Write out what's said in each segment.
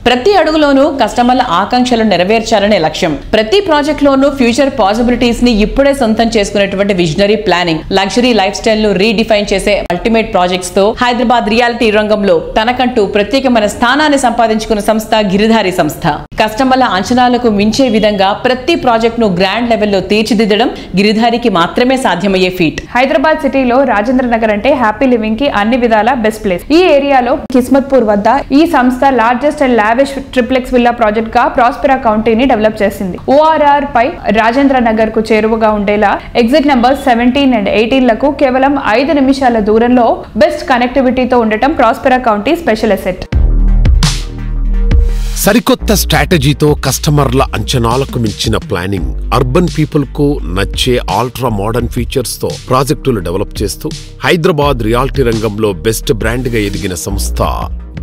ప్రతి అడుగులోనూ కస్టమర్ల ఆకాంక్షలను నెరవేర్చాలనే లక్ష్యం. ప్రతి ప్రాజెక్ట్ లోనూ ఫ్యూచర్ పాసిబిలిటీస్ ని ఇప్పుడే సొంతం చేసుకునేటువంటి visionary planning, luxury life style ను రీడిఫైన్ చేసే అల్టిమేట్ ప్రాజెక్ట్స్ తో హైదరాబాద్ రియాలిటీ రంగంలో తనకంటూ ప్రత్యేకమైన స్థానాన్ని సంపాదించుకున్న సంస్థ గిరిధారి సంస్థ. కస్టమర్ల అంచనాలకు మించే విధంగా ప్రతి ప్రాజెక్ట్ ను గ్రాండ్ లెవెల్లో తీర్చిదిద్దడం గిరిధారికి మాత్రమే సాధ్యమయ్యే ఫీట్. హైదరాబాద్ సిటీలో రాజేంద్ర నగర్ అంటే హ్యాపీ లివింగ్ కి అన్ని విధాల బెస్ట్ ప్లేస్. ఈ ఏరియాలో కిస్మత్పూర్ వద్ద ఈ సంస్థ largest and lavish triplex villa project గా ప్రాస్పెరా కౌంటీని డెవలప్ చేసింది. ORR పై రాజేంద్ర నగర్ కు చేరువగా ఉండేలా ఎగ్జిట్ నంబర్ 17 అండ్ 18 లకు కేవలం 5 నిమిషాల దూరంలో బెస్ట్ కనెక్టివిటీతో ఉండటం ప్రాస్పెరా కౌంటీ స్పెషల్ అసెట్. సరికొత్త స్ట్రాటజీతో కస్టమర్ల అంచనాలకు మించిన ప్లానింగ్, అర్బన్ పీపుల్ కు నచ్చే అల్ట్రా మోడర్న్ ఫీచర్స్ తో ప్రాజెక్టులు డెవలప్ చేస్తూ హైదరాబాద్ రియాలిటీ రంగంలో బెస్ట్ బ్రాండ్ గా ఎదిగిన సంస్థ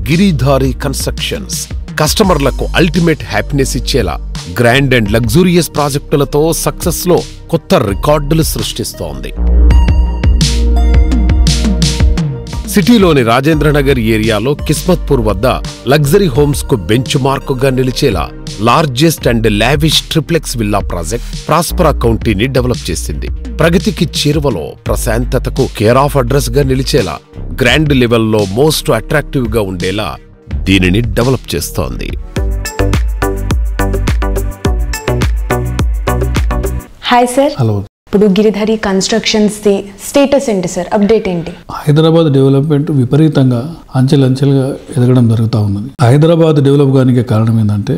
గిరిధారి కన్స్ట్రక్షన్స్. కస్టమర్లకు అల్టిమేట్ హ్యాపీనెస్ ఇచ్చేలా గ్రాండ్ అండ్ లగ్జూరియస్ ప్రాజెక్టులతో సక్సెస్ లో కొత్త రికార్డులు సృష్టిస్తోంది. సిటీలోని రాజేంద్రనగర్ ఏరియాలో కిస్మత్పూర్ వద్ద లగ్జరీ హోమ్స్ కు బెంచ్ మార్క్ గా నిలిచేలా largest and lavish triplex villa project Prospera కౌంటీని డెవలప్ చేసింది. ప్రగతికి చేరువలో ప్రశాంతతకు కేర్ ఆఫ్ అడ్రస్ గా నిలిచేలా గ్రాండ్ లెవెల్లో మోస్ట్ అట్రాక్టివ్ గా ఉండేలా దీనిని డెవలప్ చేస్తోంది. Hi sir. హలో. ఇప్పుడు గిరిధారి కన్స్ట్రక్షన్స్ ది స్టేటస్ ఏంటి సార్, అప్డేట్ ఏంటి? హైదరాబాద్ డెవలప్మెంట్ విపరీతంగా అంచెలంచెలుగా ఎదగడం జరుగుతూ ఉన్నది. హైదరాబాద్ డెవలప్ కానికి కారణం ఏంటంటే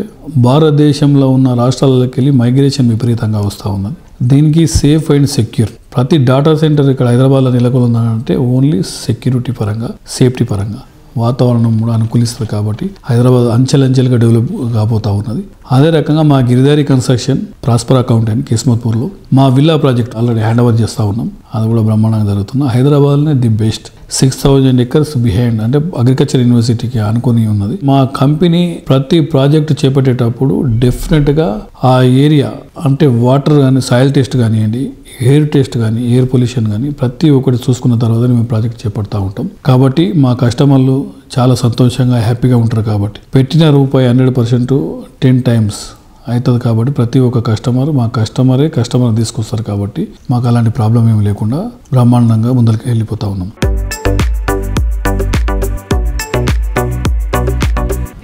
భారతదేశంలో ఉన్న రాష్ట్రాలకి వెళ్ళి మైగ్రేషన్ విపరీతంగా వస్తూ ఉన్నది. దీనికి సేఫ్ అండ్ సెక్యూర్ ప్రతి డేటా సెంటర్ ఇక్కడ హైదరాబాద్లో నెలకొందంటే ఓన్లీ సెక్యూరిటీ పరంగా, సేఫ్టీ పరంగా, వాతావరణం కూడా అనుకూలిస్తుంది. కాబట్టి హైదరాబాద్ అంచెలంచెలుగా డెవలప్ కాబోతా ఉన్నది. అదే రకంగా మా గిరిధారి కన్స్ట్రక్షన్ ప్రాస్పెరా కౌంటీ అని కిస్మత్పూర్లో మా villa project already hand over చేస్తూ ఉన్నాం. అది కూడా బ్రహ్మాండంగా జరుగుతుంది. హైదరాబాద్లోనే ది బెస్ట్ 6000 acres బిహైండ్ అంటే అగ్రికల్చర్ యూనివర్సిటీకి అనుకుని ఉన్నది. మా కంపెనీ ప్రతి ప్రాజెక్టు చేపట్టేటప్పుడు డెఫినెట్గా ఆ ఏరియా అంటే వాటర్ కానీ, సాయిల్ టెస్ట్ కానివ్వండి, ఎయిర్ టెస్ట్ కానీ, ఎయిర్ పొల్యూషన్ కానీ ప్రతి ఒక్కటి చూసుకున్న తర్వాత మేము ప్రాజెక్ట్ చేపడతా ఉంటాం. కాబట్టి మా కస్టమర్లు చాలా సంతోషంగా హ్యాపీగా ఉంటారు. కాబట్టి పెట్టిన రూపాయి 100% 10 times అవుతుంది. కాబట్టి ప్రతి ఒక్క మా కస్టమర్ తీసుకొస్తారు. కాబట్టి మాకు అలాంటి ప్రాబ్లం ఏమి లేకుండా బ్రహ్మాండంగా ముందరికి వెళ్ళిపోతా ఉన్నాం.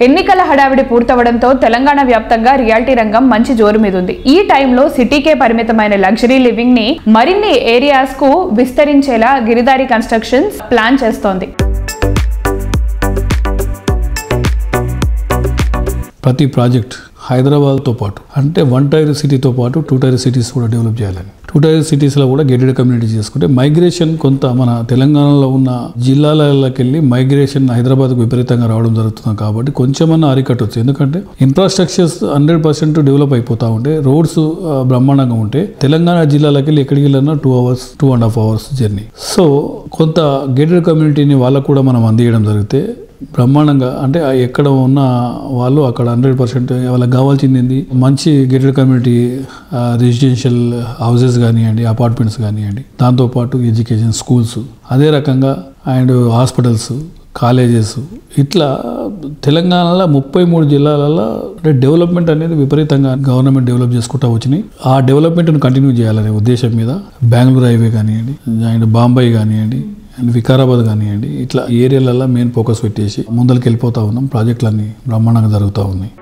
ఎన్నికల హడావిడి పూర్తవడంతో తెలంగాణ వ్యాప్తంగా రియాలిటీ రంగం మంచి జోరు మీద ఉంది. ఈ టైంలో సిటీకే పరిమితమైన లగ్జరీ లివింగ్ ని మరిన్ని ఏరియాస్ కు విస్తరించేలా గిరిధారి కన్స్ట్రక్షన్స్ ప్లాన్ చేస్తోంది. ప్రతి ప్రాజెక్ట్ హైదరాబాద్తో పాటు అంటే 1 tier సిటీతో పాటు 2 tier సిటీస్ కూడా డెవలప్ చేయాలని, 2 tier సిటీస్లో కూడా గేటెడ్ కమ్యూనిటీ చేసుకుంటే మైగ్రేషన్ కొంత మన తెలంగాణలో ఉన్న జిల్లాలకి వెళ్ళి మైగ్రేషన్ హైదరాబాద్కు విపరీతంగా రావడం జరుగుతుంది. కాబట్టి కొంచెమన్నా అరికట్టవచ్చు. ఎందుకంటే ఇన్ఫ్రాస్ట్రక్చర్స్ 100% డెవలప్ అయిపోతూ ఉంటే, రోడ్స్ బ్రహ్మాండంగా ఉంటే తెలంగాణ జిల్లాలకి వెళ్ళి ఎక్కడికి వెళ్ళినా 2 hours 2.5 hours జర్నీ. సో కొంత గేటెడ్ కమ్యూనిటీని వాళ్ళకు కూడా మనం అందించడం జరిగితే బ్రహ్మాండంగా అంటే ఎక్కడ ఉన్న వాళ్ళు అక్కడ 100% వాళ్ళకి కావాల్సింది మంచి గేటెడ్ కమ్యూనిటీ రెసిడెన్షియల్ హౌసెస్ కానివ్వండి, అపార్ట్మెంట్స్ కానివ్వండి, దాంతోపాటు ఎడ్యుకేషన్ స్కూల్స్, అదే రకంగా అండ్ హాస్పిటల్స్, కాలేజెస్, ఇట్లా తెలంగాణలో 33 జిల్లాలలో డెవలప్మెంట్ అనేది విపరీతంగా గవర్నమెంట్ డెవలప్ చేసుకుంటూ వచ్చినాయి. ఆ డెవలప్మెంట్ను కంటిన్యూ చేయాలనే ఉద్దేశం మీద బెంగళూరు హైవే కానివ్వండి, అండ్ బాంబే కానివ్వండి, అండ్ వికారాబాద్ కానివ్వండి, ఇట్లా ఏరియాలలో మెయిన్ ఫోకస్ పెట్టేసి ముందరికి వెళ్ళిపోతూ ఉన్నాం. ప్రాజెక్టులన్నీ బ్రహ్మాండంగా జరుగుతూ ఉన్నాయి.